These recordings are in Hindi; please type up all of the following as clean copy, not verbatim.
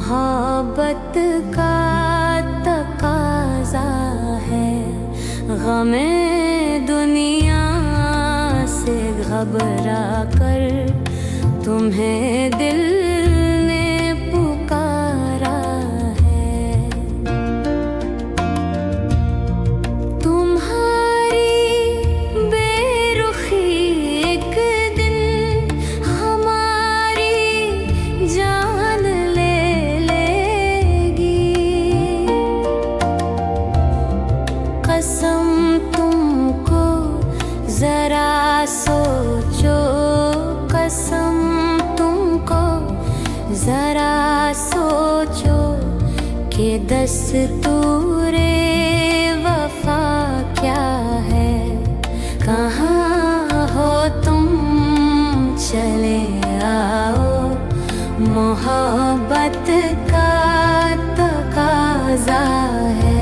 मोहब्बत का तकाज़ा है, गमे दुनिया से घबरा कर तुम्हें दिल ने पुकारा है। तुम्हारी बेरुखी एक दिन हमारी जान ले लेगी। कसम तुमको जरा सोचो, कसम तुमको जरा सोचो कि दस्तूरे वफा क्या है। कहाँ हो तुम चले आओ, मोहब्बत का तकाज़ा है।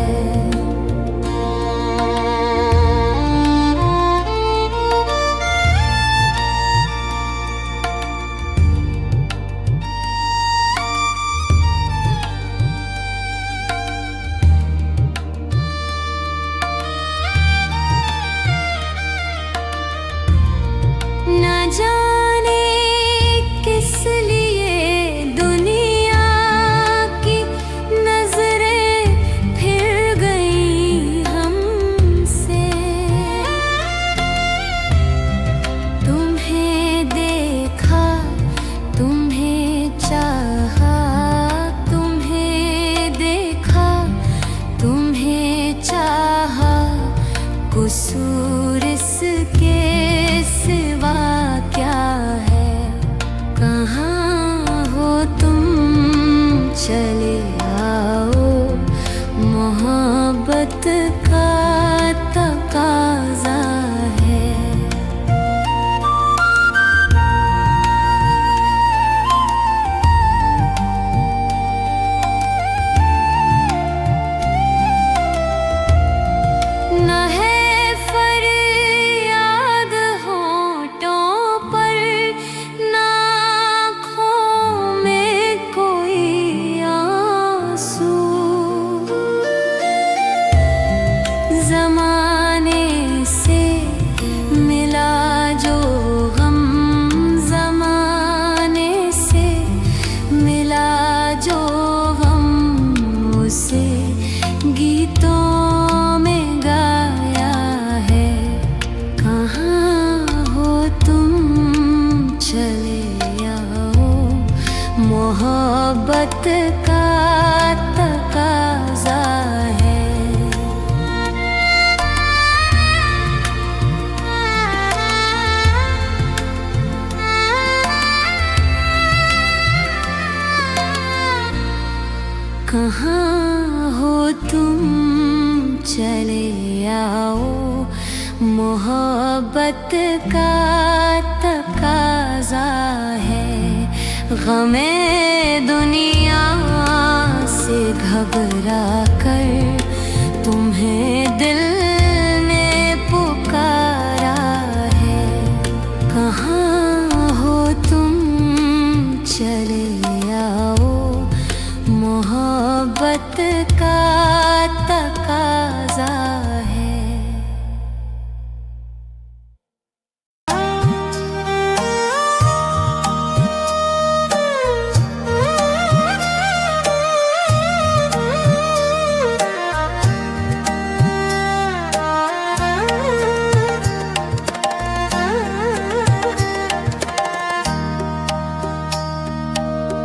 न जाने किस लिए दुनिया की नजरें फिर गई हमसे। तुम्हें देखा, तुम्हें चाहा, तुम्हें देखा, तुम्हें चाहा, कसूर इसके सिवा क्या है। कहाँ हो तुम चले आओ, मोहब्बत का तकाज़ा है। न है फरियाद होठों पर, न आँखों में कोई आंसू। ज़माने से मिला जो गम, ज़माने से मिला जो गम, उसे गीतों में गाया है। कहाँ हो तुम चले आओ, मोहब्बत का तकाज़ा है। कहाँ हो तुम चले आओ, मोहब्बत का तकाज़ा है। गमे दुनिया से घबरा कर तुम्हें दिल ने पुकारा है। कहाँ हो तुम चले आओ, मोहब्बत का तकाज़ा है।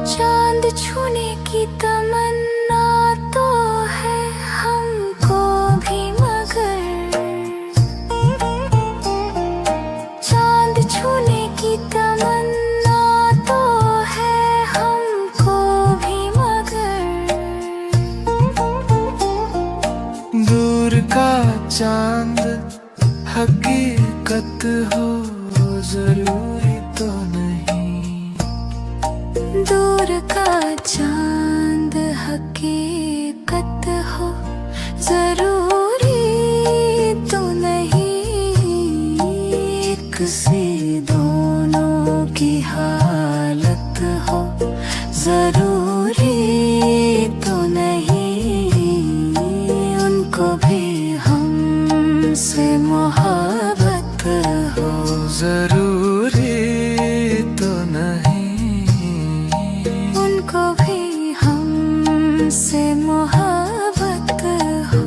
चांद छूने की तमन्ना तो है हमको भी, मगर चांद छूने की तमन्ना तो है हमको भी, मगर दूर का चांद हकीकत हो जरूरी तो नहीं। दूर का चांद हकीकत हो जरूरी तो नहीं। किसी दोनों की हालत हो जरूरी तो नहीं, उनको भी हमसे मोहब्बत हो। जरूरी तो नहीं, उनको भी हमसे मोहब्बत हो।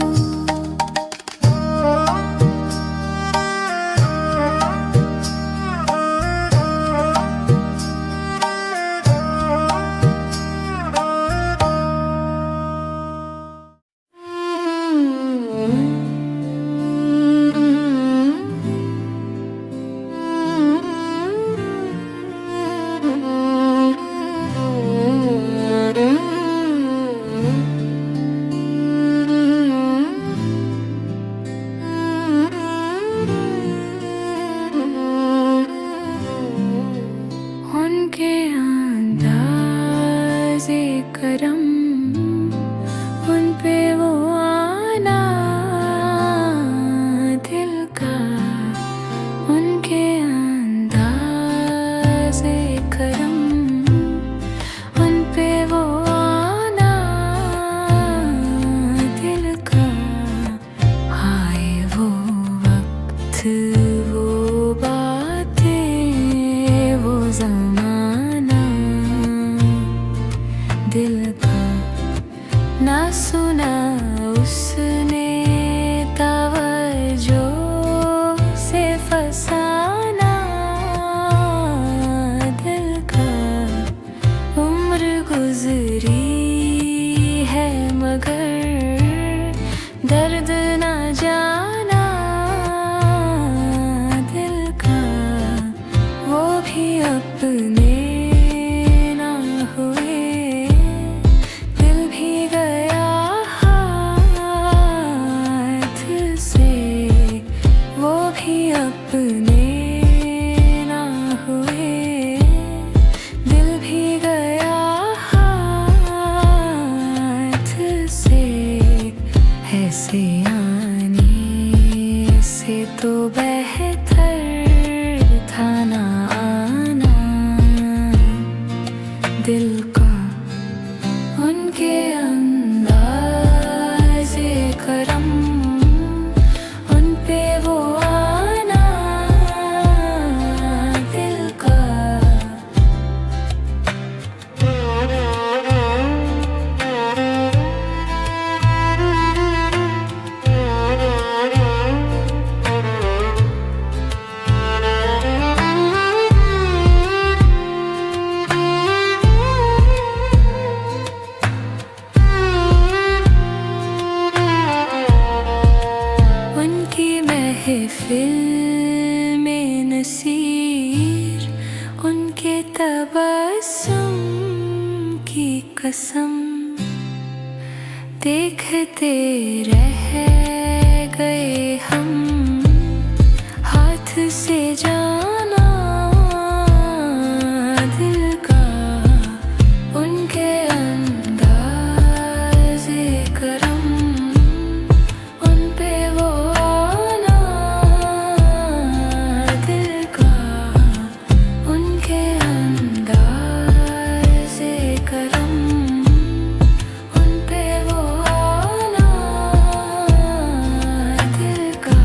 उनके अंदाज़े करम, उन पे वो आना दिल का। उनके अंदाज़े करम, उन पे वो आना दिल का। हाय वो वक्त, वो बातें, वो ज़माना दिल का। ना सुना उसने तवज्जो से फसाना दिल का। उम्र गुजरी है मगर दर्द ना जाना दिल का। वो भी अपने ना हुए, दिल भी गया हाथ से। वो भी अपने ना हुए, दिल भी गया हाथ से। ऐसे आने से तो बेहतर था ना आना दिल का। उनके अंदाज़े करम, उन पे वो आना दिल का। उनकी महफिल में नसीर, उनके तबस्सुम की कसम। देखते रह गए हम, हाथ से जाना दिल का। उनके अंदाज़े करम, उन पे वो आना दिल का। उनके अंदाज़े करम, उन पे वो आना दिल का।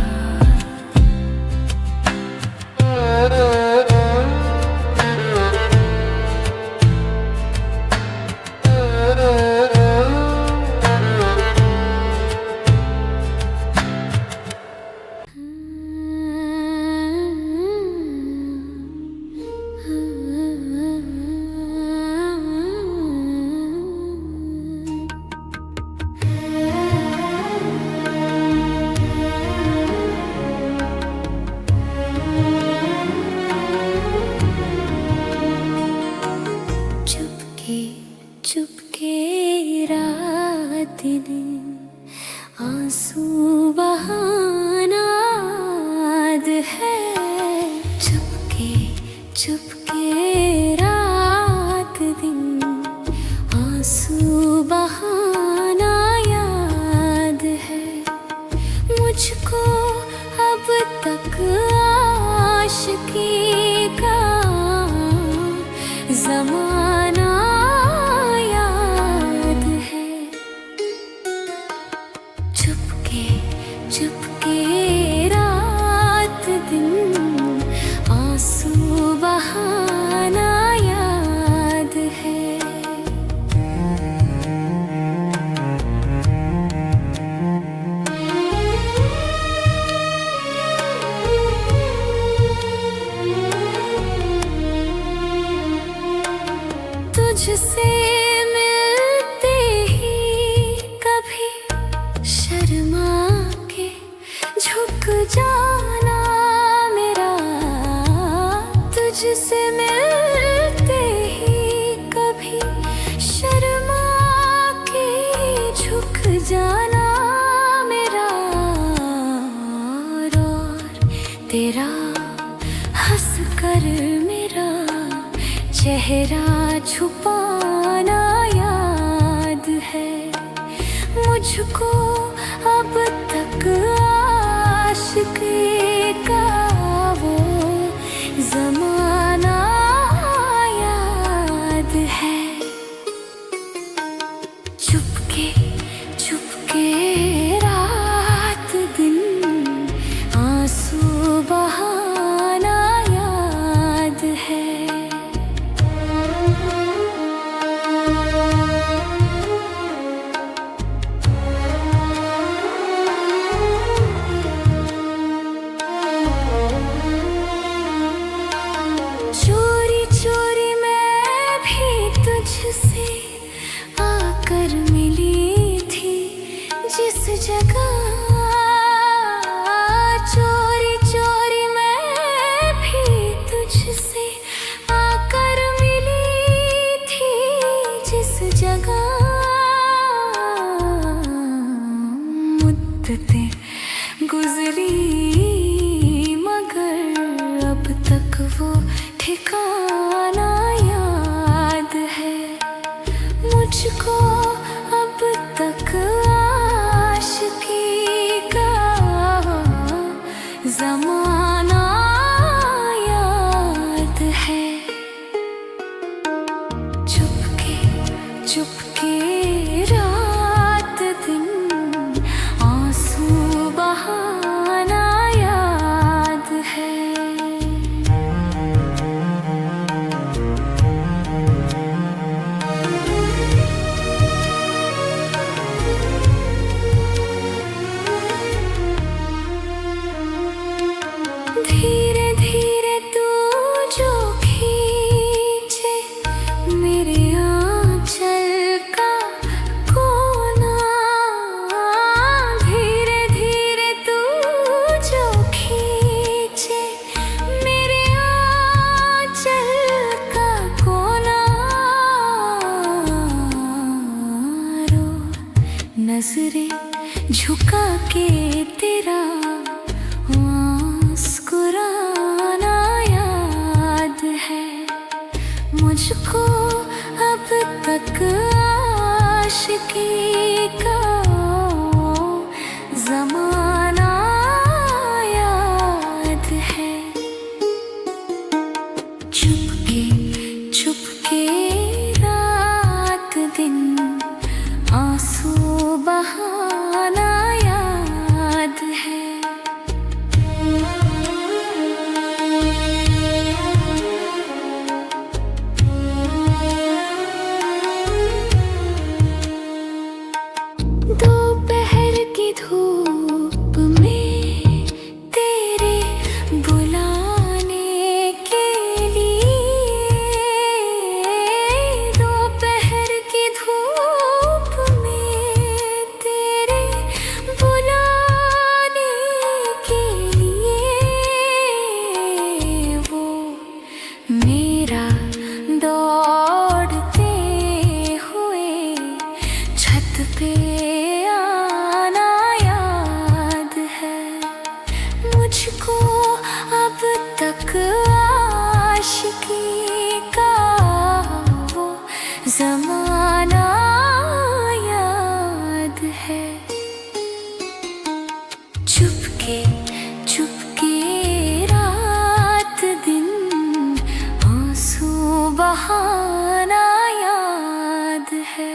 चुपके रात दिन आंसू बहाना याद है। चुपके रात दिन आंसू बहाना याद है मुझको अब तक आशिकी का ज़माना चेहरा छुपाना याद है मुझको अब तक आशिकी का वो जमाना याद है। चुपके चुपके रात दिन आंसू बहाना याद है। चोरी चोरी मैं भी तुझसे आकर मिली थी जिस जगह। चोरी चोरी मैं भी तुझसे आकर मिली थी जिस जगह। मुद्दतें गुजरी मगर अब तक वो ठिकाना याद है मुझको अब तक आशिकी का जमाना याद है। चुपके चुपके रात दिन आंसू बहाना याद है। धीरे धीरे तू जो खींचे मेरे आंचल का कोना। धीरे धीरे तू जो खींचे मेरे आंचल का कोना। रो नजरें झुका के तेरा मुस्कुराना याद है मुझको अब तक आशिकी का जमाना याद है। चुपके चुपके रात दिन आंसू बहाना याद है। दोपहर की धूप में तेरे बुलाने के लिए। दोपहर की धूप में तेरे बुलाने के लिए वो मेरा दौड़ते हुए छत पे आना याद है मुझको अब तक आशिकी का वो जमाना याद है। चुपके चुपके रात दिन आंसू बहाना याद है।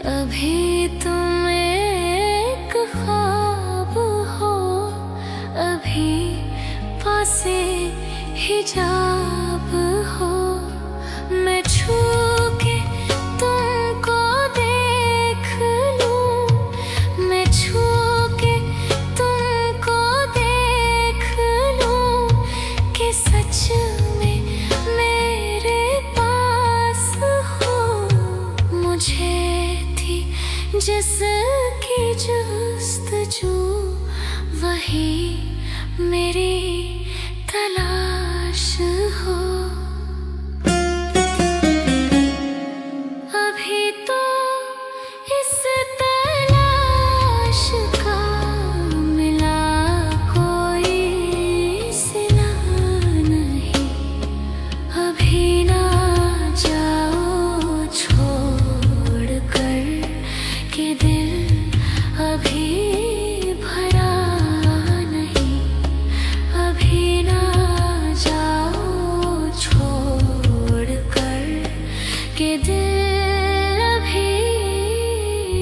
अभी तुम एक ख्वाब हो, अभी पासे हिजाब हो। मैं छू के तुमको देख लूं, मैं छू के तुमको देख लूं कि सच में मेरे पास हो। मुझे थी जिसकी जुस्तजू, वही मेरी तलाश हो। अभी तो इस तलाश का मिला कोई सिला नहीं। अभी ना जाओ छोड़ कर के दिल अभी भरा नहीं। अभी ना जाओ छोड़ कर के दिल अभी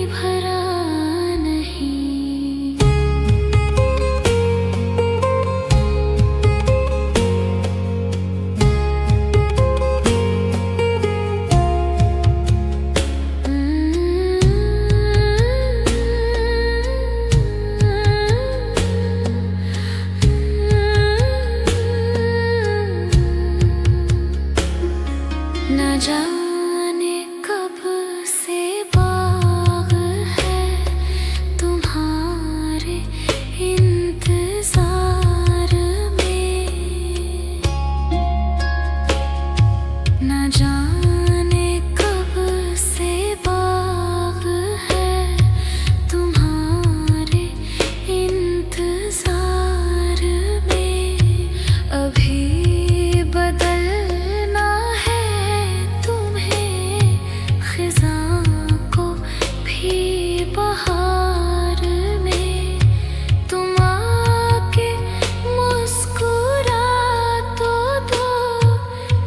भरा नहीं। न जाने कब से बाग है तुम्हारे इंतजार में। न जाने कब से बाग है तुम्हारे इंतजार में। अभी बदलना है तुम्हें खिज़ा को भी बहार में। तुम आके मुस्कुरा तो दो,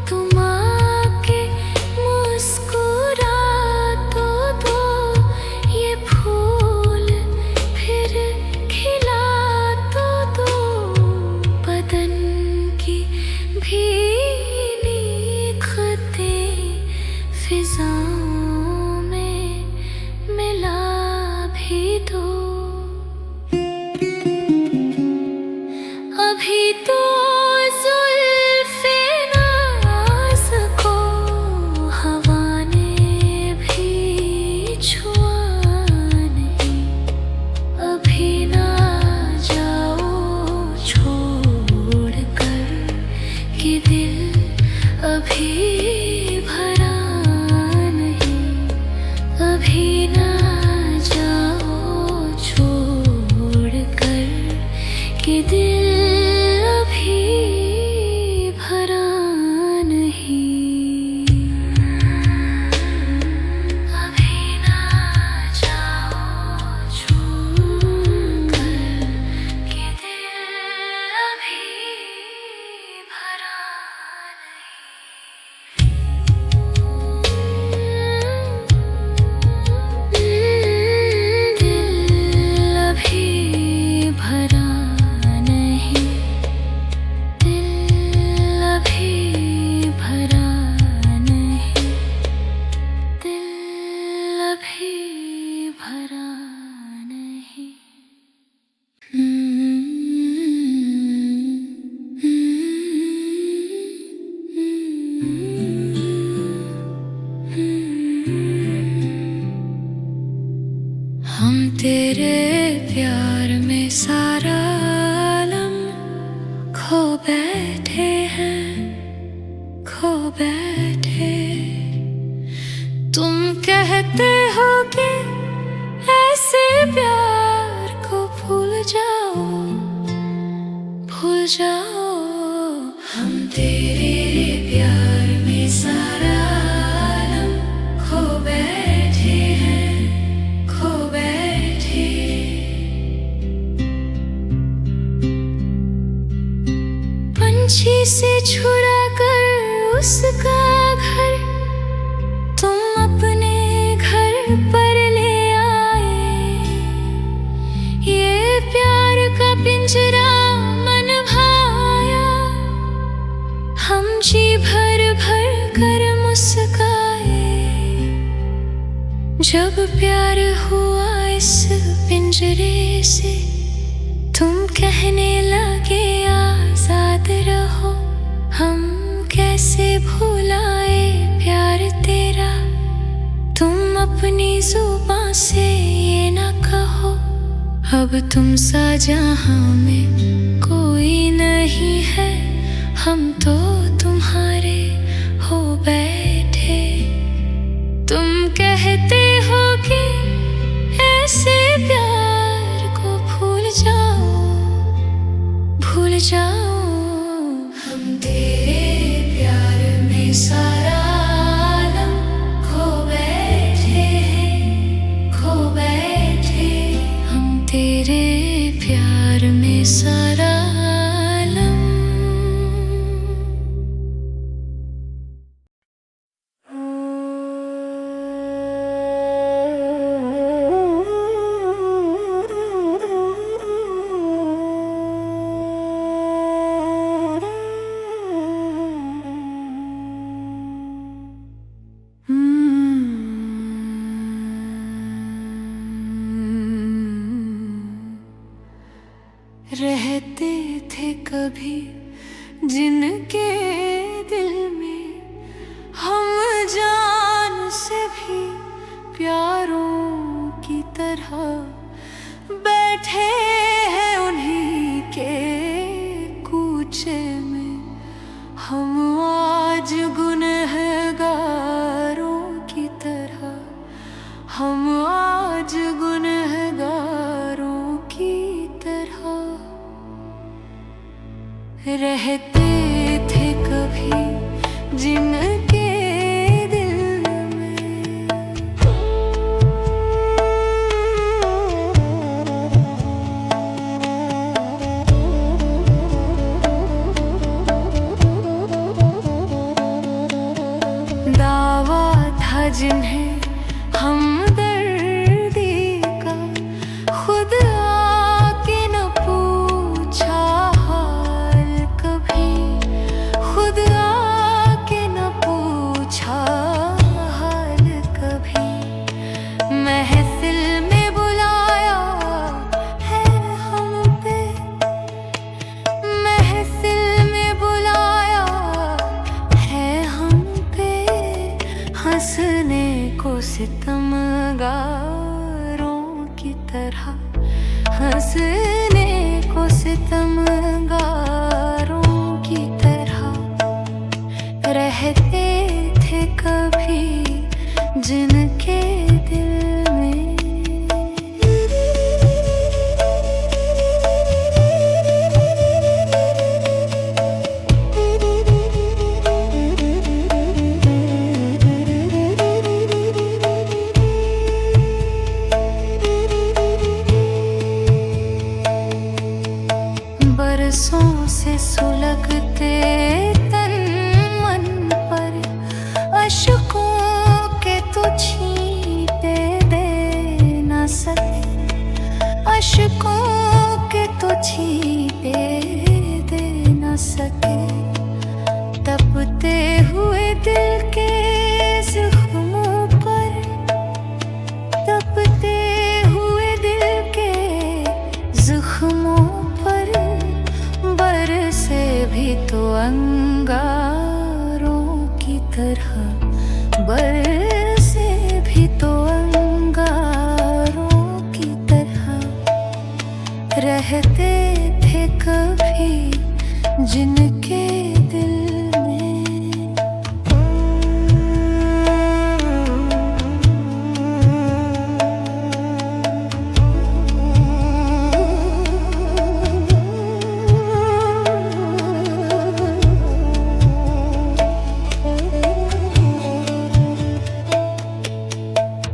तुम आके मुस्कुरा तो दो। ये फूल फिर खिला तो दो। बदन की भीनी खतें फिजाओं में मिला भी दो। अभी तो जुल्फ़े नाज़ को हवा ने भी छुआ नहीं। अभी ना जाओ छोड़ कर कि दिल अभी भरा नहीं। अभी ना जाओ छोड़ कर कि दिल अभी भरा नहीं। अभी ना जाओ छोड़ कर कि दिल अभी भरा नहीं। दिल अभी भरा नहीं। दिल अभी भरा नहीं। दिल अभी भरा नहीं। हम तेरे प्यार में सारा आलम खो बैठे हैं, खो बैठे। तुम कहते हो कि ऐसे प्यार को भूल जाओ, भूल जाओ। हम तेरे प्यार में सारा आलम खो बैठे हैं, खो बैठे। पंछी से छुड़ा कर उसका घर तुम अपने घर पर जब प्यार हुआ इस पिंजरे से, तुम कहने लगे आजाद रहो। हम कैसे भुलाए प्यार तेरा, तुम अपनी जुबां से ये ना कहो। अब तुम सा जहां में कोई नहीं है, हम तो तुम्हारे हो बैठे। तुम कहते हो कि ऐसे प्यार को भूल जाओ, भूल जाओ। हम तेरे प्यार में सारा आलम खो बैठे हैं, खो बैठे। हम तेरे प्यार में सारा आलम। रहते थे कभी जिनके दिल में, हम जान से भी प्यारों की तरह बैठे हैं उन्हीं के कूचे में। हम आज गुनहगारों की तरह, हम आज गुनहगारों की तरह रहते थे कभी जिनके दिल में। दावा था जिन्हें हमदर्दी का, खुद आके न पूछा हाल कभी, खुद आके न पूछा हाल कभी। महफिल में बुलाया है हम पे, महफिल में बुलाया है हम पे। हंसने को सितमगारों की तरह, हंसने को सितमगारों की तरह रहते थे कभी जिनके दिल में। बरसों से सुलगते तन मन पर अश्कों के तो छींटे दे न सके, अश्कों के तो छींटे दे न सके। तपते हुए दिल के जख्मों पर, तपते हुए दिल के जख्मों पर बरसे भी तो अंगारों की तरह, बरसे भी तो अंगारों की तरह रहते थे कभी जिनके दिल में।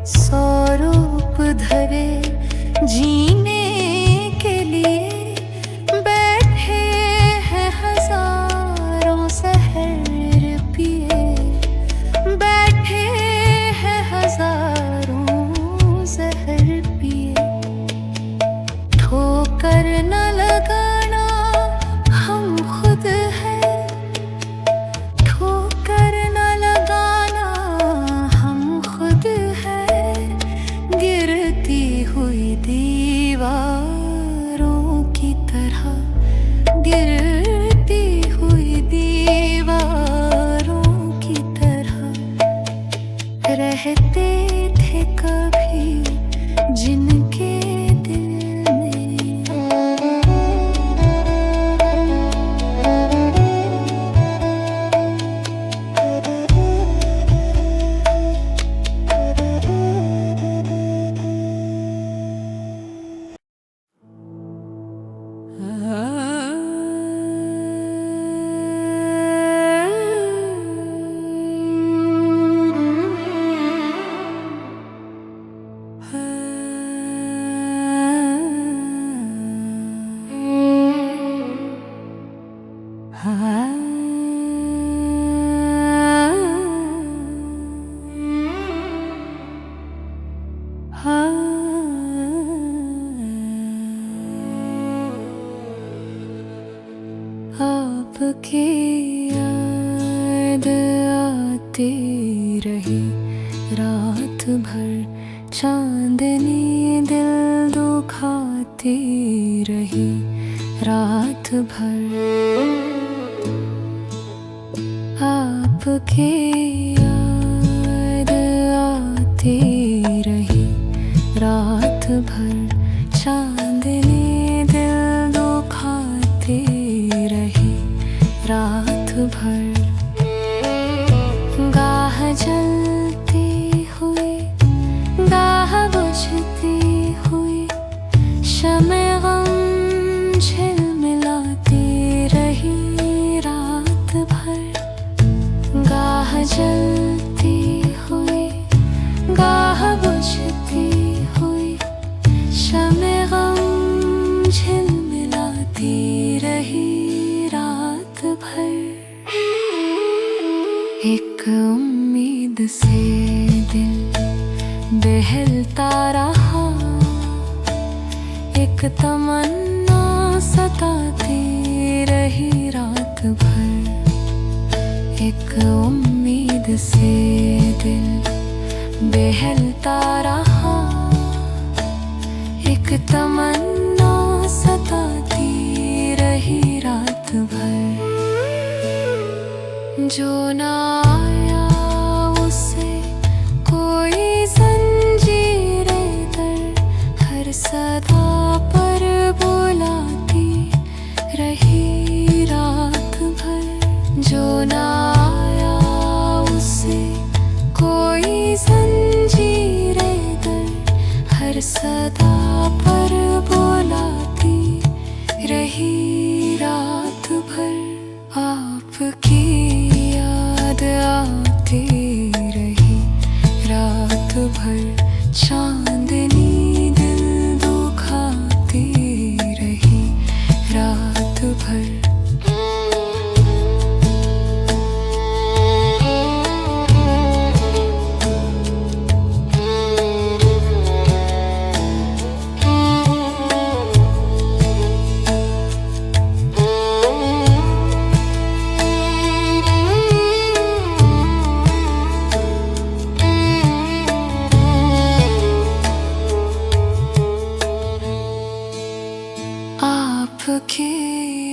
स्वरूप धरे जीने के लिए बैठे हैं हजारों सहर पिए, बैठे हैं हजारों सहर पिए। ठोकर न लगाना हम खुद हैं, ठोकर न लगाना हम खुद हैं। जिनके दिल में आपकी याद आती रही रात भर, चांदनी दिल दुखाती रही रात भर। आपकी याद आती रही रात भर, चांदनी दिल दुखाती रही रात भर। गाह जलती हुई गाह बुझती हुई, शमे गम झिलमिलाती रही रात भर। गाह जलती हुई गाह बुझती हुई, शमे गम झिलमिलाती रही रात भर। एक उम्मीद से दिल बहलता रहा, एक तमन्ना सताती रही रात भर। एक उम्मीद से दिल बहलता रहा, एक तमन्ना सताती रही रात भर। जो ना आया उसे कोई जंजीरे दर, हर सदा पर बुलाती रही रात भर। जो ना आया उसे कोई जंजीरे दर, हर सदा पर बुलाती रही रात भर। आपकी याद आती रही रात भर, चांदनी दिल दुखाती रही रात भर। आपकी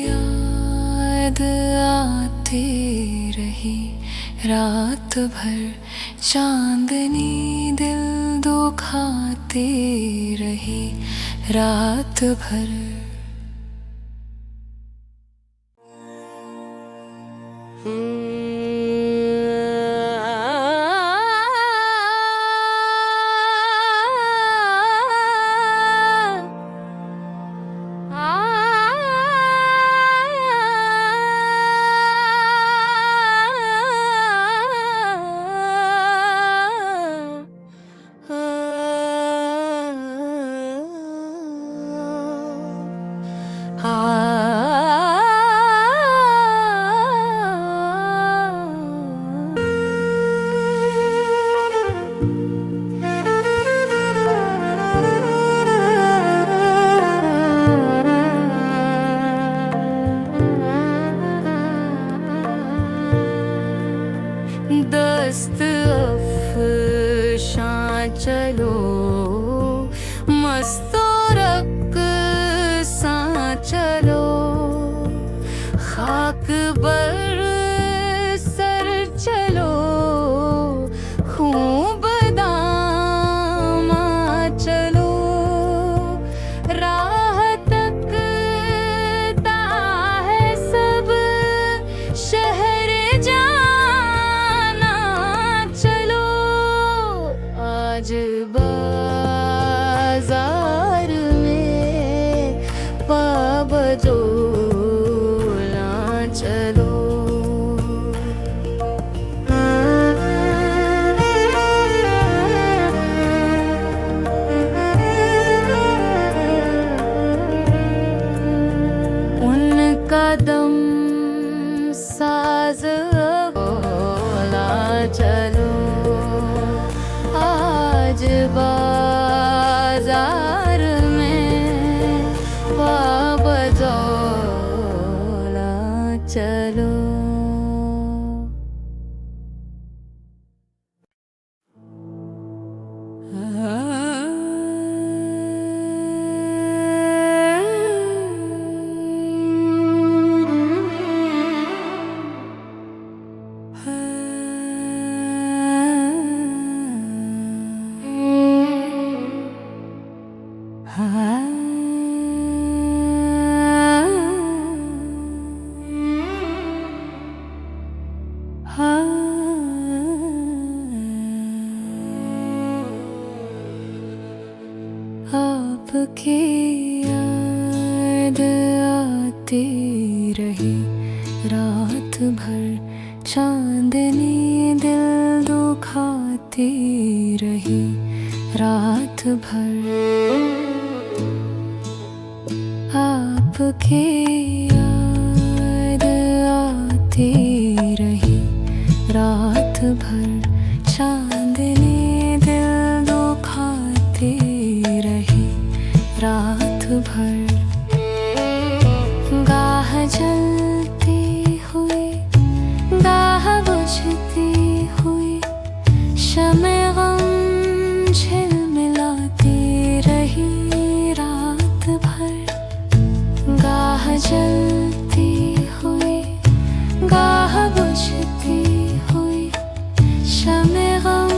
याद आती रही रात भर, चांदनी दिल दुखाती रही रात भर। दस्त अफ़शां चलो, मस्तो रक़्सां चलो, खाक बर सर चलो, खूब दामा चलो। आज बाजार में बजोला चलो। उनका दम साज बोला चलो, आज बाजार में बजोला चलो। आपकी याद आती रही रात भर, चांदनी दिल दुखाती रही रात भर। आपकी याद आती रही रात भर, चांदनी दिल दुखाती रही रात भर। गाह जलती हुई, गाह बुझती हुई, शमे गम झिलमिलाती रही रात भर। गाह जलती हुई, गाह बुझती हुई, शमे गम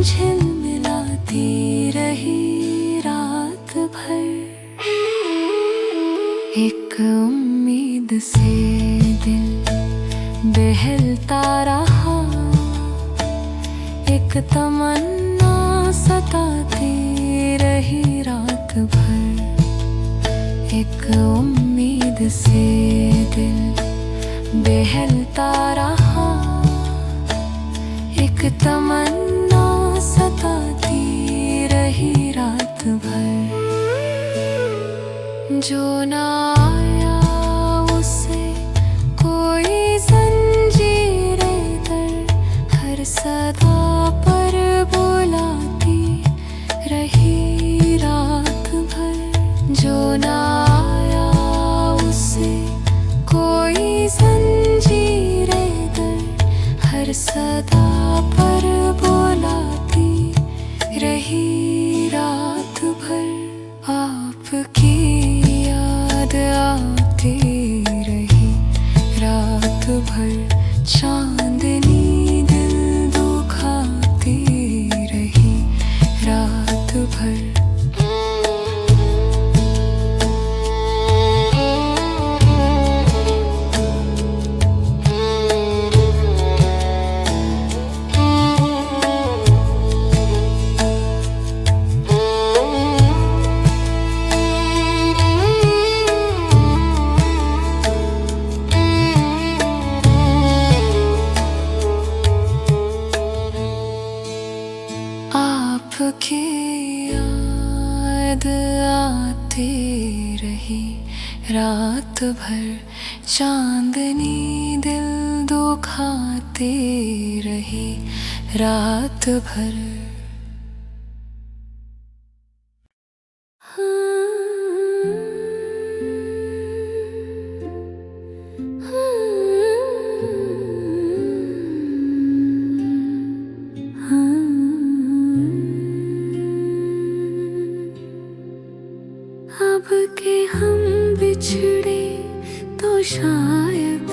झिलमिलाती रही रात भर। एक उम्मीद से दिल बहलता रहा, एक तमन्ना सताती रही रात भर। एक उम्मीद से दिल बहलता रहा, एक तमन्ना सताती रही रात भर। जो ना आया उसे कोई जंजीरें दर हर सदा पर बुलाती रही रात भर। जो ना आया उसे कोई जंजीरें दर हर सदा पर बुलाती रही रात भर। आपकी याद आती रही रात भर, चांदनी दिल दुखाती रही रात भर। आपकी याद आती रही रात भर, चांदनी दिल दुखाती रही रात भर। अब के हम बिछड़े तो शायद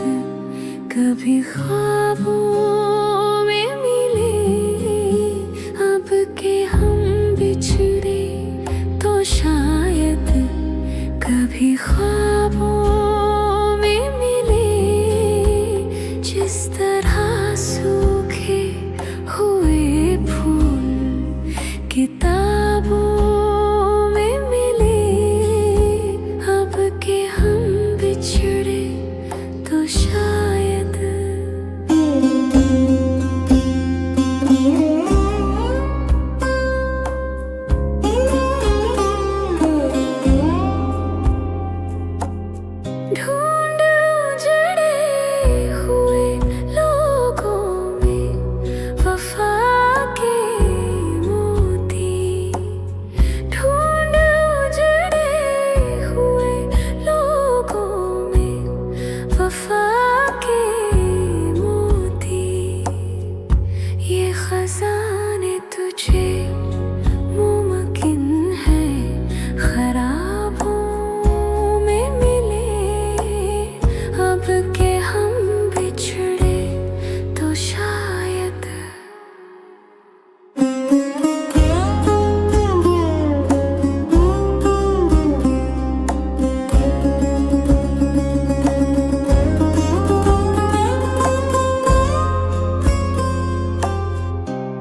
कभी ख्वाबों में मिले। अब के हम बिछड़े तो शायद कभी ख्वाबों में मिले। जिस तरह सूखे हुए फूल किताबों में मिले, अब के हम बिछड़े तो शायद ढूंढ उजड़े हुए लोगों में वफा के मोती। ढूंढ उजड़े हुए लोगों में वफा के मोती। ये खजाने तुझे मुमकिन है खराबों में मिले, अब के हम बिछड़े तो शायद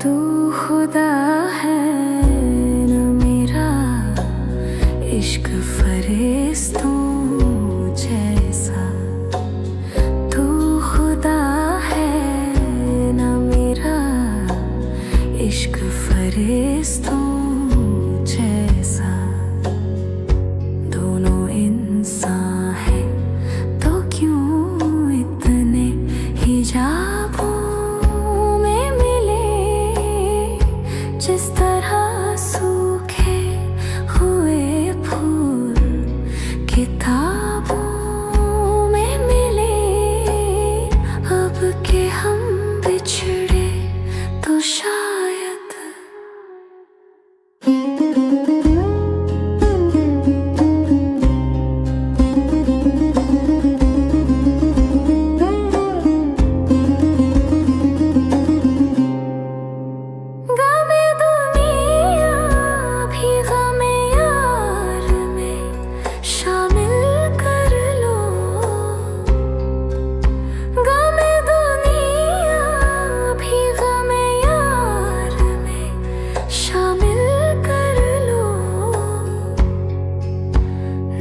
तू खुदा है न मेरा, इश्क फरिश्तों जैसा। तू खुदा है न मेरा, इश्क फरिश्तों जैसा। दोनों इंसान हैं तो क्यों इतने हिजाबों में मिले। जिस तरह सूखे हुए फूल किताबों में मिले, अब के हम बिछड़े तो शायद गमे दुनिया भी गमे यार में शामिल कर लो। गमे दुनिया भी गमे यार में शामिल कर लो।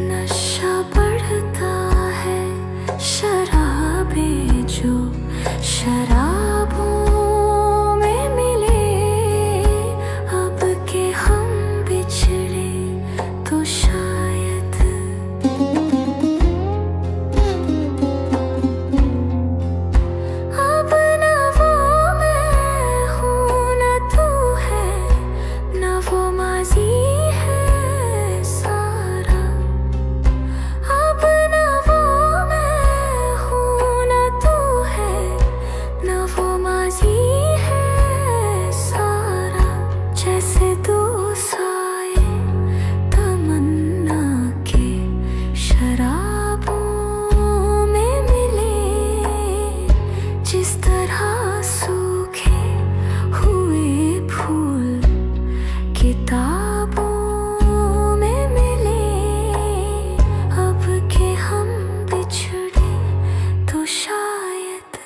नशा बढ़ता है शराबे जो शराबों में मिले, अब के हम बिछड़े तो शायद अब न वो मैं हूँ न तू है, न वो माजी है सारा। अब न वो मैं हूँ न तू है, न वो माजी है सारा। जैसे दो साए तमन्ना के शराबों में मिले, जिस तरह सूखे हुए फूल किताबों में मिले, अब के हम बिछड़े तो शायद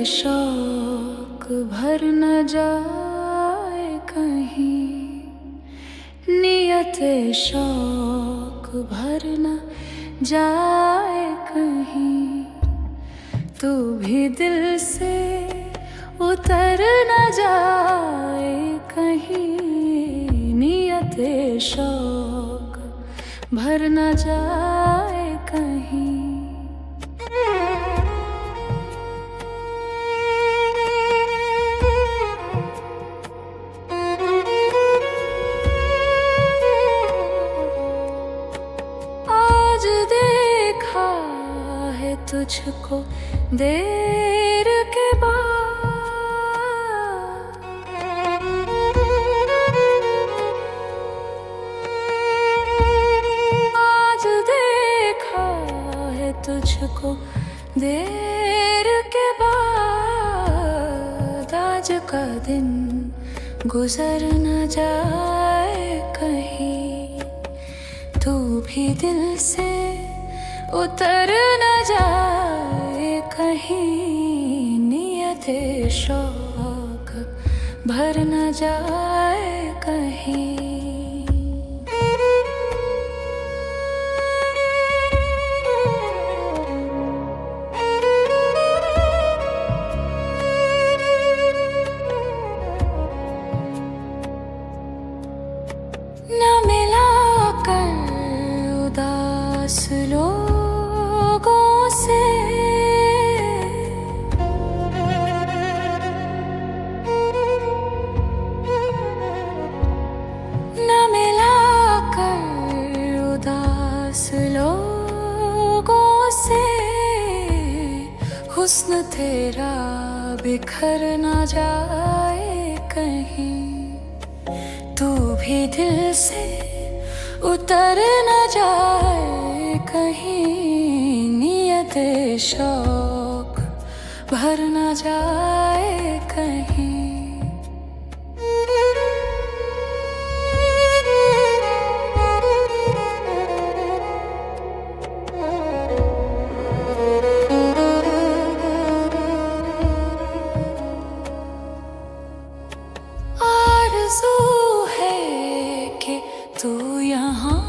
शौक भर न जाए कहीं, नियत शौक भर न जाए कहीं, तू भी दिल से उतर न जाए कहीं, नियत शौक भर न जाए कहीं। आज देखा है तुझको देर के बाद, आज देखा है तुझको देर के बाद, आज का दिन गुजर न जाए कहीं, तू भी दिल से उतर न जाए कहीं, नियत शौक भर न जाए कहीं। न मिला कर उदास लोगों से, न मिला कर उदास लोगों से, हुस्न तेरा बिखर न जाए कहीं, तू भी दिल से उतर न जाए कहीं, नियत शौक भर न जाए कहीं। आरज़ू है कि तू यहाँ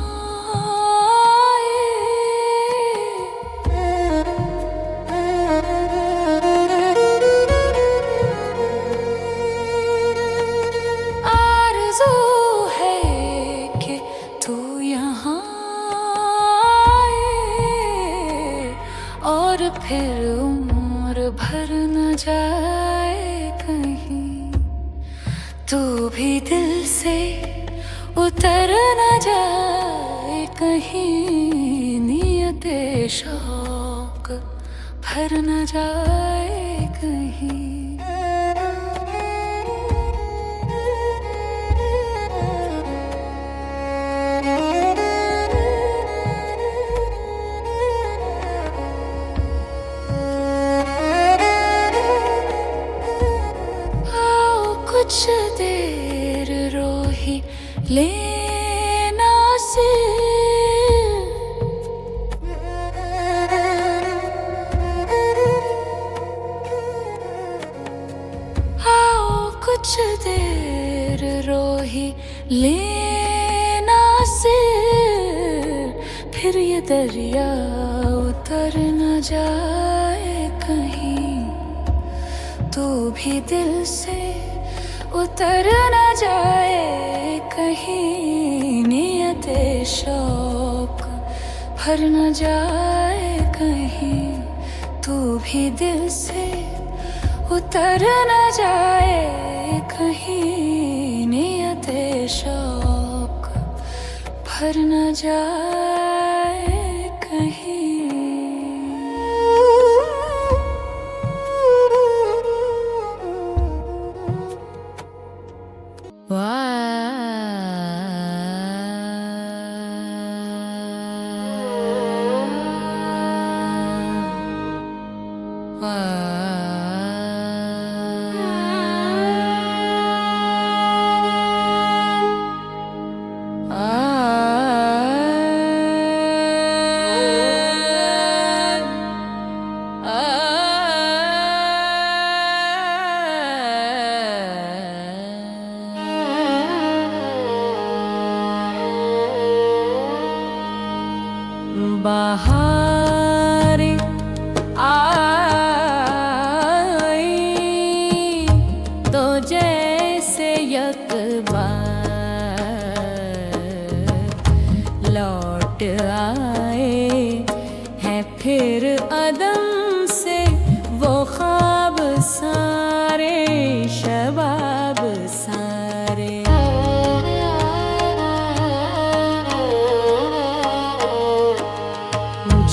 आए, आरज़ू है कि तू यहाँ आए, और फिर उम्र भर न जाए कहीं, तू भी दिल से उतर न जाए कहीं, नियत शौक भर न जाए कहीं। आओ कुछ देर रो ही लेना से, आओ कुछ देर रो ही लेना से, फिर ये दरिया उतर न जाए कहीं, तू भी दिल से उतर न जाए कहीं, नियत शौक भर न जाए कहीं, तू भी दिल से उतर न जाए कहीं, नियत शौक भर न जाए कहीं। बहारें आई तो जैसे यकबार लौट आए हैं फिर अदम से वो ख्वाब सारे शबाब सारे।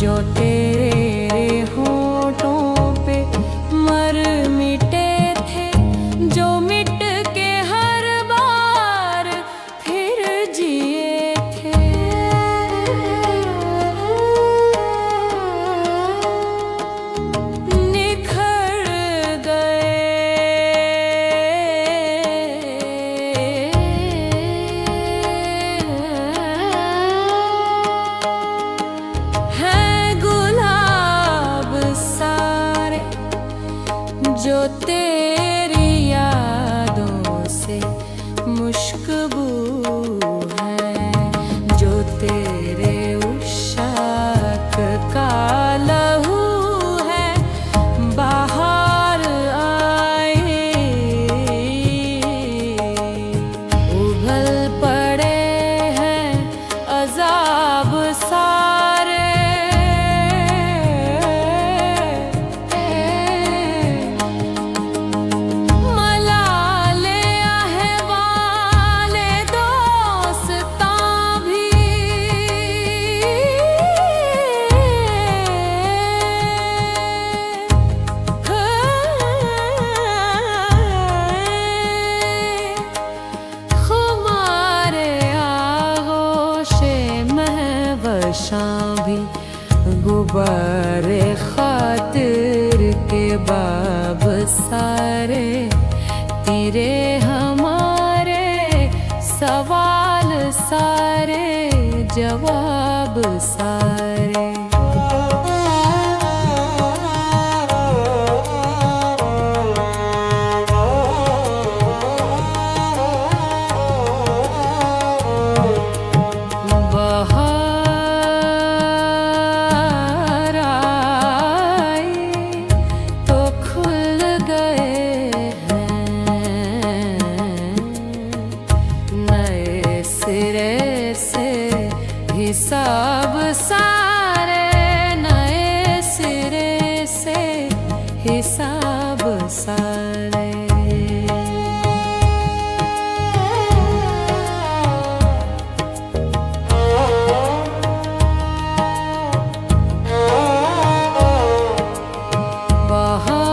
जो तेरे होठों पे मर मिटे थे, जो मिट के हर बार फिर जिए थे, निखर जो तेरी यादों से मुश्कबू है, जो तेरे उशाक का लहू है, बाहर आए उभल पड़े हैं अजाब सारे। भी गुबारे खातिर के बाब सारे, तेरे हमारे सवाल सारे जवाब सारे। हिसाब सारे नए सिरे से हिसाब सारे। बाहर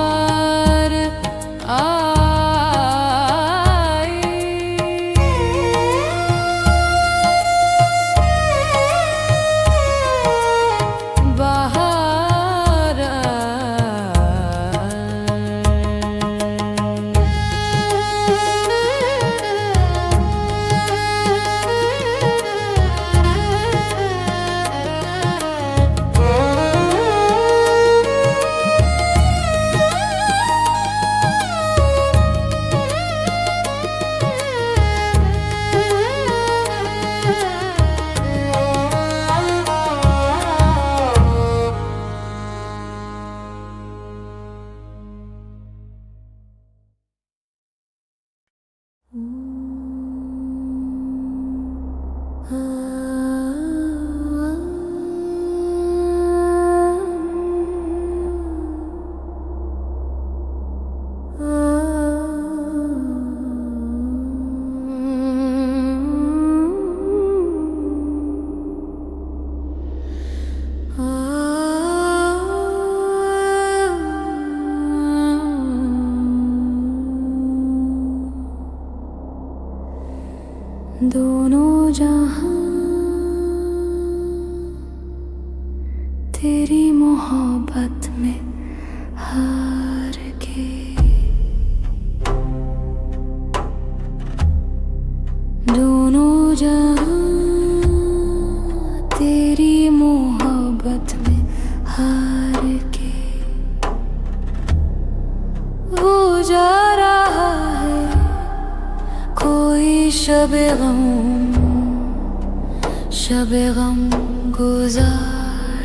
दोनों जहां तेरी मोहब्बत में हार के, दोनों जहां तेरी मोहब्बत में हार के वो जा रहा है कोई शब-ए-गम गुजार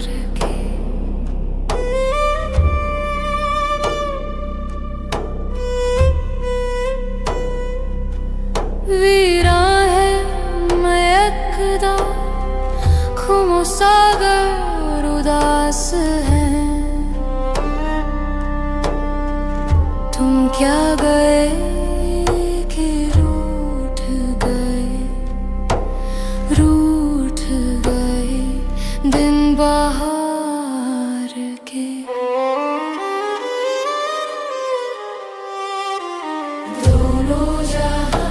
बाहर के। दोनों जहां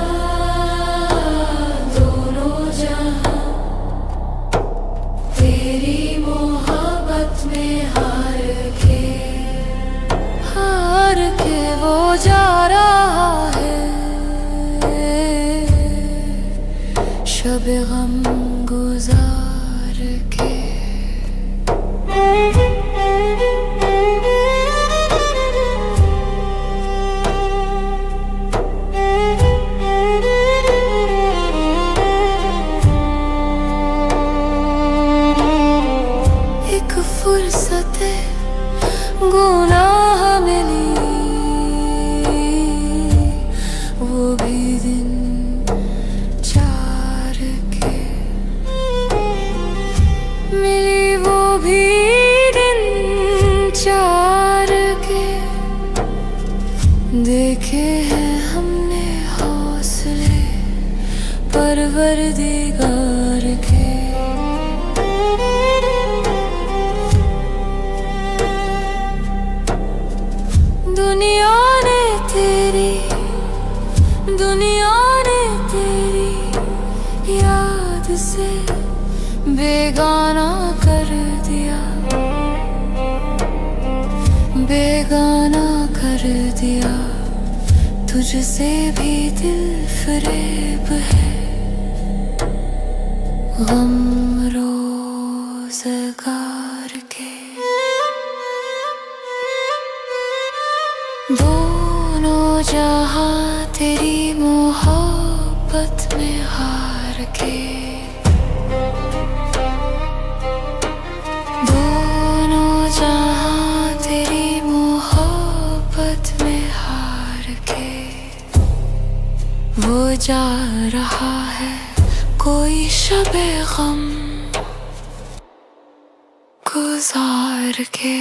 तेरी मोहब्बत में हार के वो जा रहा है शब गम गुजार के। एक फुर्सत गुनाह मिली, वो भी दिन चार के मिली, वो भी दिन चार के। देखे हैं हमने हौसले परवरदिगार के। दुनिया ने तेरी याद से बेगाना कर दिया, बेगाना कर दिया। तुझसे भी दिल फरेब है गम रोज़गार के। दोनों जहां तेरी मोहब्बत में हार के। दोनों जहां तेरी मोहब्बत में हार के वो जा रहा है कोई शबे गम गुजार के।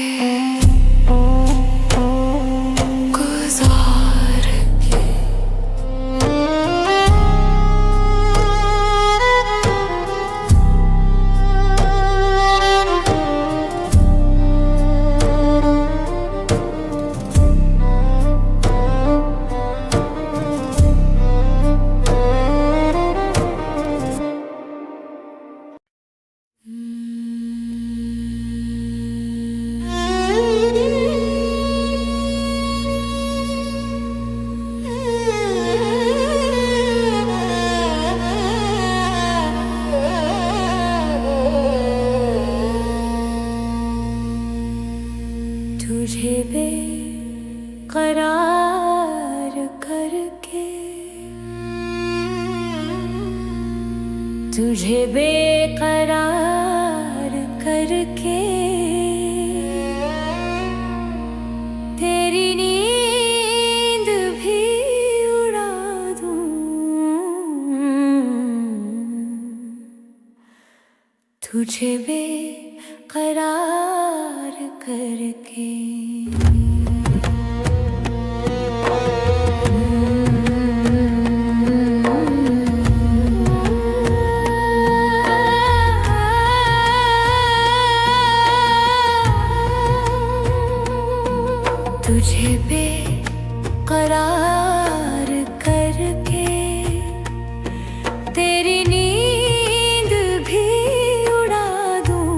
तुझे बेकरार करके, तुझे बेकरार करके तेरी नींद भी उड़ा दूं। तुझे बेकरार करके। तुझे बेकरार करके तेरी नींद भी उड़ा दूं।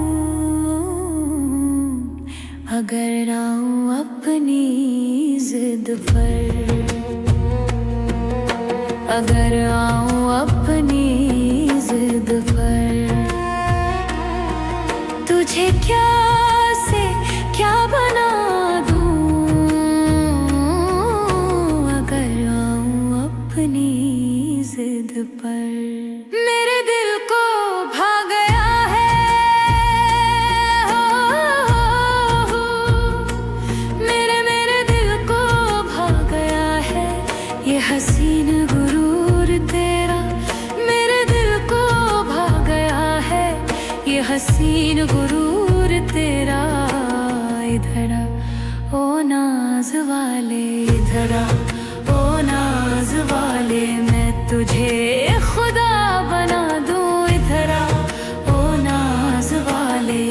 अगर आऊं अपनी जिद पर, अगर आऊं अपनी जिद पर, तुझे क्या से क्या बना जिद पर। मेरे दिल को भा गया है मेरे दिल को भा गया है ये हसीन गुरूर तेरा। मेरे दिल को भा गया है ये हसीन गुरूर तेरा। इधर ओ नाज वाले, इधर ओ नाज वाले, मैं तुझे खुदा बना दूं। इधर ओ नाज वाले।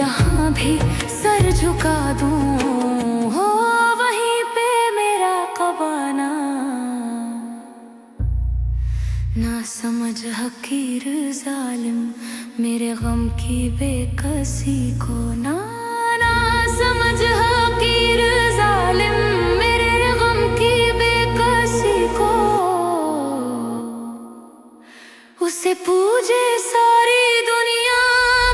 जहाँ भी सर झुका दूँ हो वहीं पे मेरा कबाना। ना समझ हकीर जालिम मेरे गम की बेकसी को, ना समझ हकीर जालिम मेरे गम की बेकसी को। उसे पूजे सारी दुनिया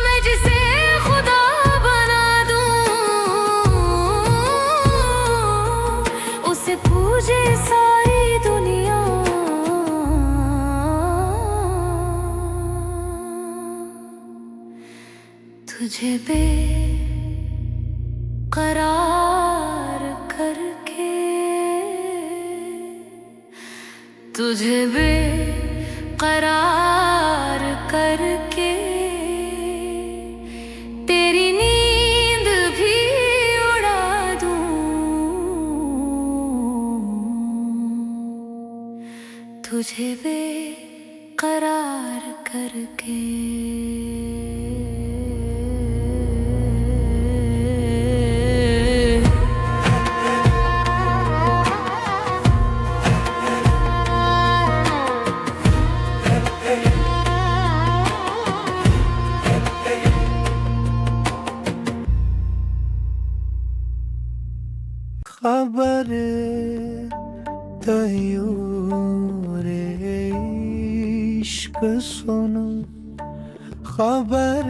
मैं जिसे खुदा बना दूं, उसे पूजे सारी दुनिया। तुझे बेकरार करके, तुझे बेकरार करके तेरी नींद भी उड़ा दूं, तुझे बेकरार करके। खबर तयूर इश्क सुनो, खबर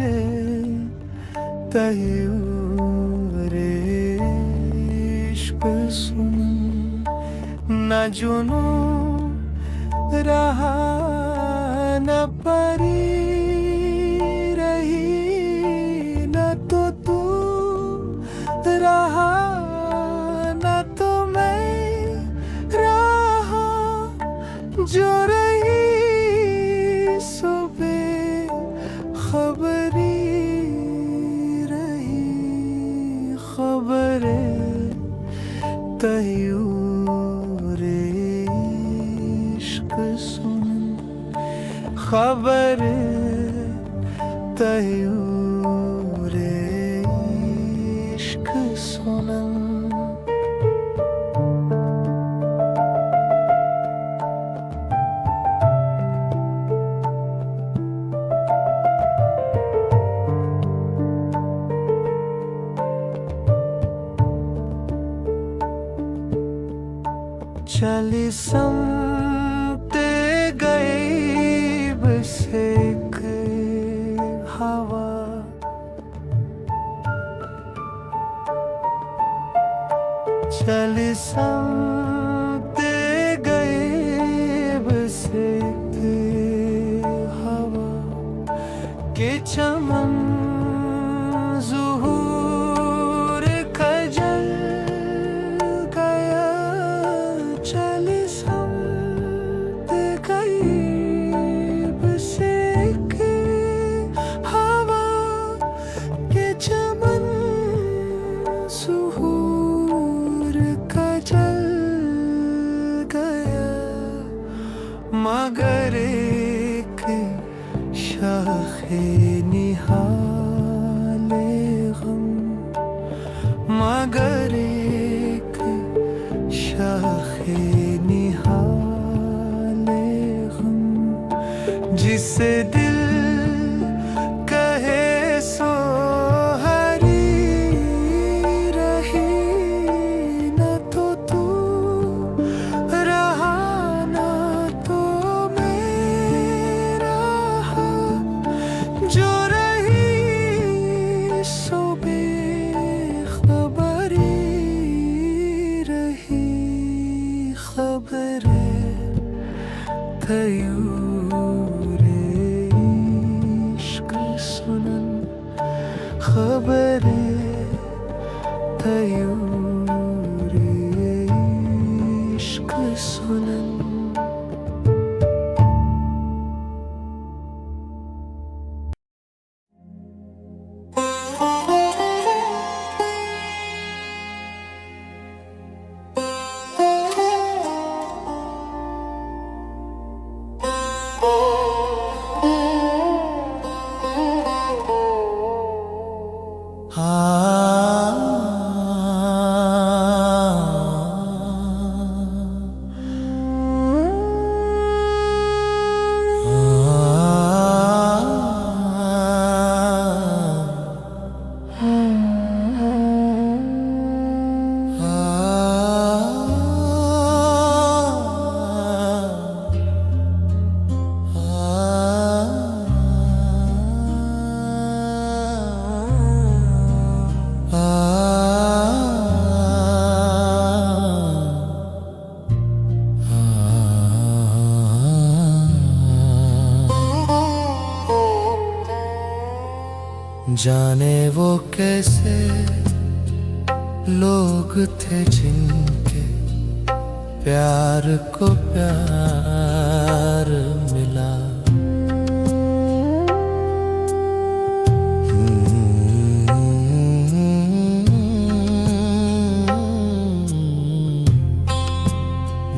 तयूर इश्क सुनो। न जुनू रहा न परी रही, न तो तू रहा जो रही सुबह खबरी रही। खबरें तयूर इश्क सुन, खबरें तयूर इश्क सुन। चली समते गईब से एक हवा, चली समते गईब से एक हवा के चमन ज़ुहूर खजल गया। चली समते गईब से एक हवा के चमन ज़ुहूर खजल गया। मगर एक शाखे निहाले गम, मगर एक शाखे निहाले गम, जिसे दिल कहे सो हरी रही। न तो तू रहा न तो मैं रहा, जो रही सो बेखबरी रही। खबरें तयूर इश्क सुनन, खबरें तयूर इश्क सुनन। जाने वो कैसे लोग थे जिनके प्यार को प्यार मिला।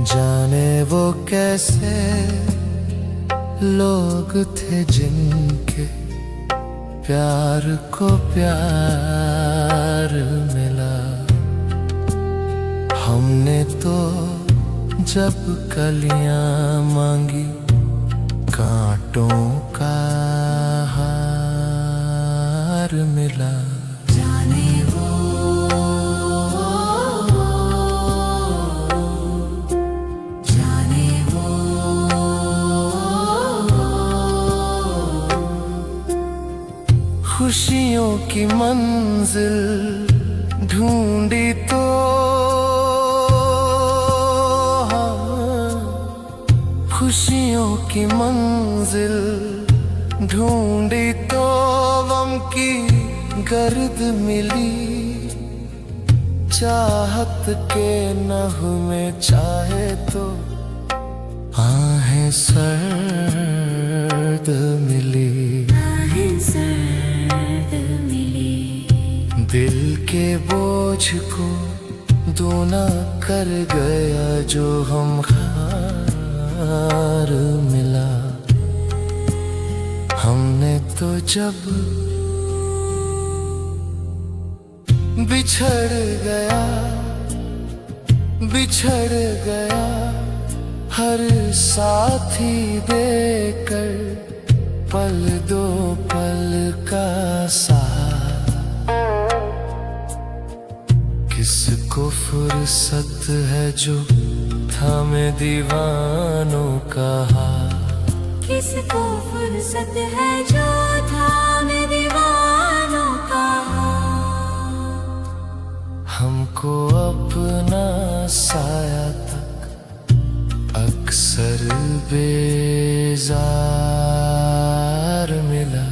जाने वो कैसे लोग थे जिनके प्यार को प्यार मिला। हमने तो जब कलियां मांगी कांटों का हार मिला। जाने वो खुशियों की मंजिल ढूंढी तो खुशियों की मंजिल ढूंढी तो गम की गर्द मिली। चाहत के नगमे चाहे तो आहें सर्द मिली। दिल के बोझ को दूना कर गया जो हम खार मिला। हमने तो जब बिछड़ गया हर साथी देकर पल दो पल का साथ। किसको फुर्सत है जो थामे दीवानों का हाथ। किसको फुर्सत है जो थामे दीवानों का हाथ। हमको अपना साया तक अक्सर बेजार मिला।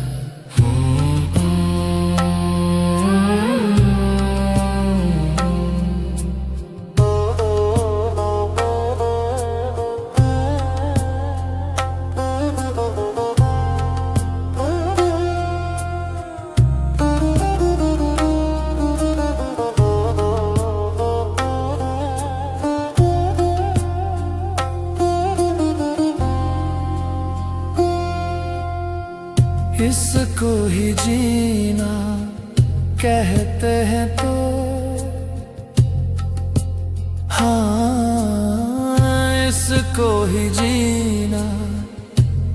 इसको ही जीना कहते हैं तो हाँ, इसको ही जीना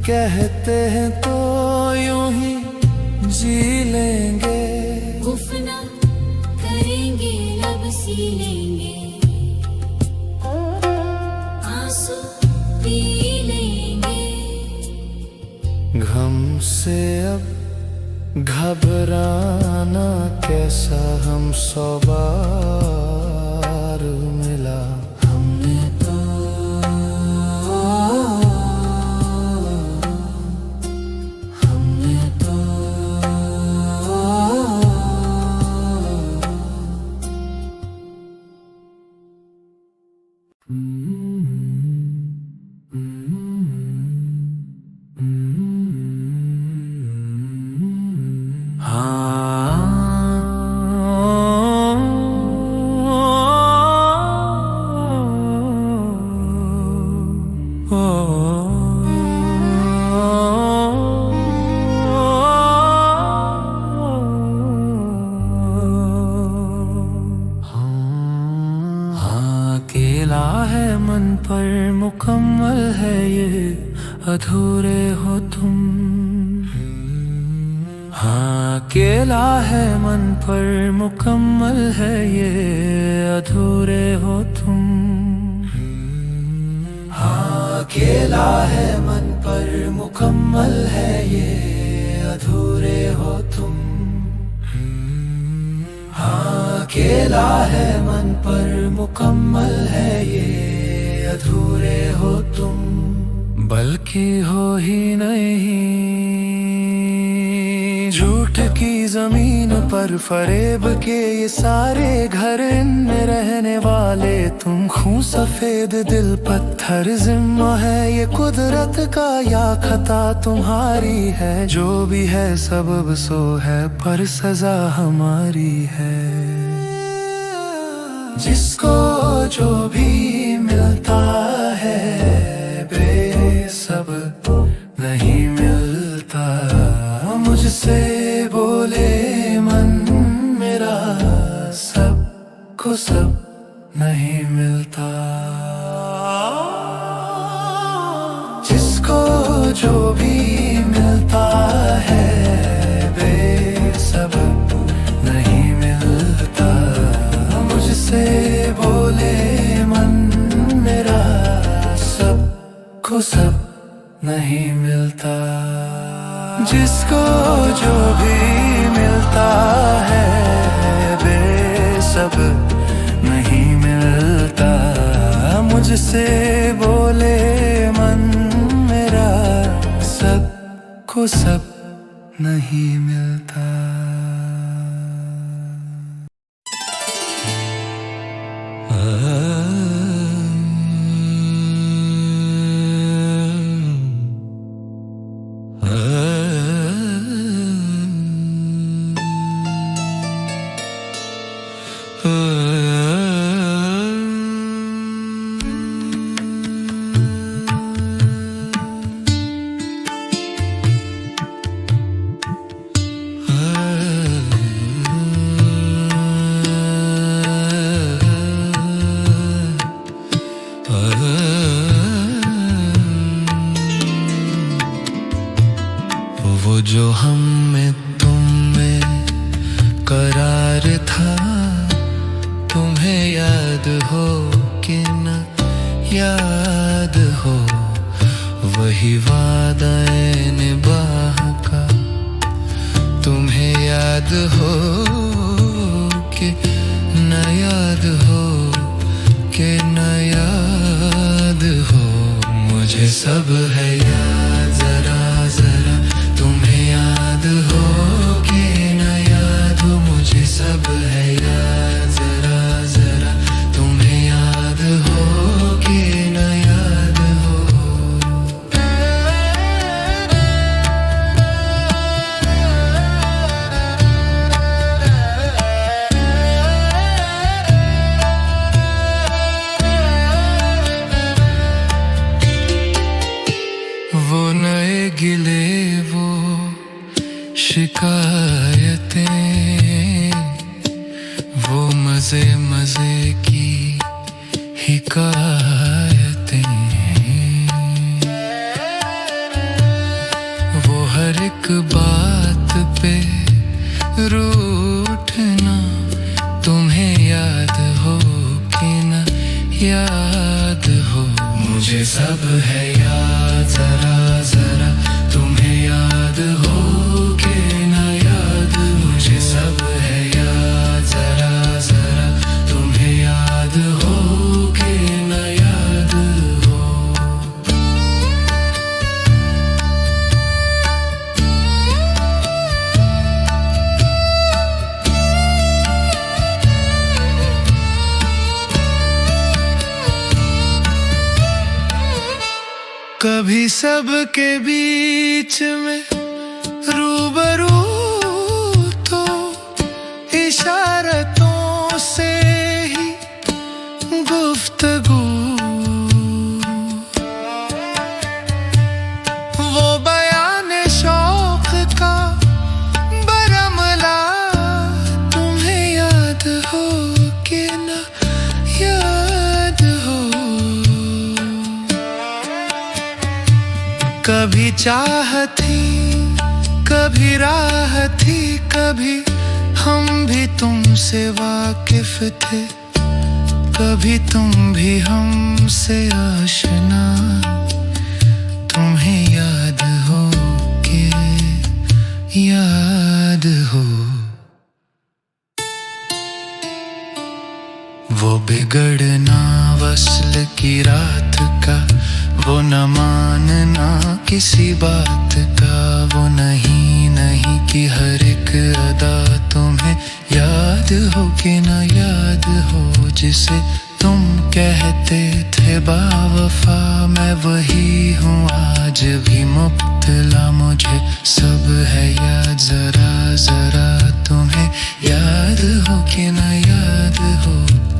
कहते हैं तो यूं ही जी लेंगे। गुफ्तना करेंगे लब सी लेंगे आंसू पी लेंगे। गम से अब घबराना कैसा हम 100 बार मिला। हमने तो अकेला है मन पर मुकम्मल है ये अधूरे हो तुम। हाँ अकेला है मन पर मुकम्मल है ये अधूरे हो तुम। हाँ अकेला है मन पर मुकम्मल है ये अधूरे हो तुम। हाँ अकेला है मन पर मुकम्मल है ये अधूरे हो तुम। बल्कि हो ही नहीं झूठ की जमीन पर फरेब के ये सारे घर, इनमें रहने वाले तुम। खून सफेद दिल पत्थर, जिम्मा है ये कुदरत का या खता तुम्हारी है। जो भी है सबब सो है, पर सजा हमारी है। जिसको जो भी मिलता है बेसब्र नहीं मिलता। मुझसे बोले मन मेरा, सबको सब नहीं मिलता। जिसको जो भी मिलता है बेसब्र नहीं मिलता। मुझसे बोले मन मेरा, सबको सब नहीं मिलता। जिसको जो भी मिलता है बेसब्र नहीं मिलता। मुझसे बोले मन मेरा, सबको सब नहीं मिलता। वो जो हम में तुम में करार था, तुम्हें याद हो कि न याद हो। वही वादा निभाह का, तुम्हें याद हो कि न याद हो, कि न याद हो। मुझे सब है याद, जरा जरा तुम्हें याद हो कि न याद हो। मुझे सब है याद, जरा जरा तुम्हें याद हो कि न याद हो। वो नए गिले, वो शिकायतें, वो मजे मजे की हिकायतें। वो हर एक बात पे रूठना, तुम्हें याद हो कि न याद हो। मुझे सब है याद, जरा जरा तुम्हें याद हो कि न याद। मुझे सब है याद, जरा जरा तुम्हें याद हो कि न याद हो। कभी सबके बीच में रूबरू तो इशारतों से ही गुफ्तगू। वो बयान शौक का बरमला, तुम्हें याद हो कि न याद हो। कभी चाह थी, कभी राह थी, कभी हम भी तुमसे वाकिफ थे, कभी तुम भी हमसे आशना। तुम्हें याद हो कि याद हो। वो बिगड़ना वस्ल की रात का, वो न मानना किसी बात का। वो नहीं नहीं कि हर एक याद हो कि न याद हो जिसे तुम कहते थे बावफा, मैं वही हूँ आज भी मुब्तला, मुझे सब है याद जरा जरा। तुम्हें याद हो कि न याद हो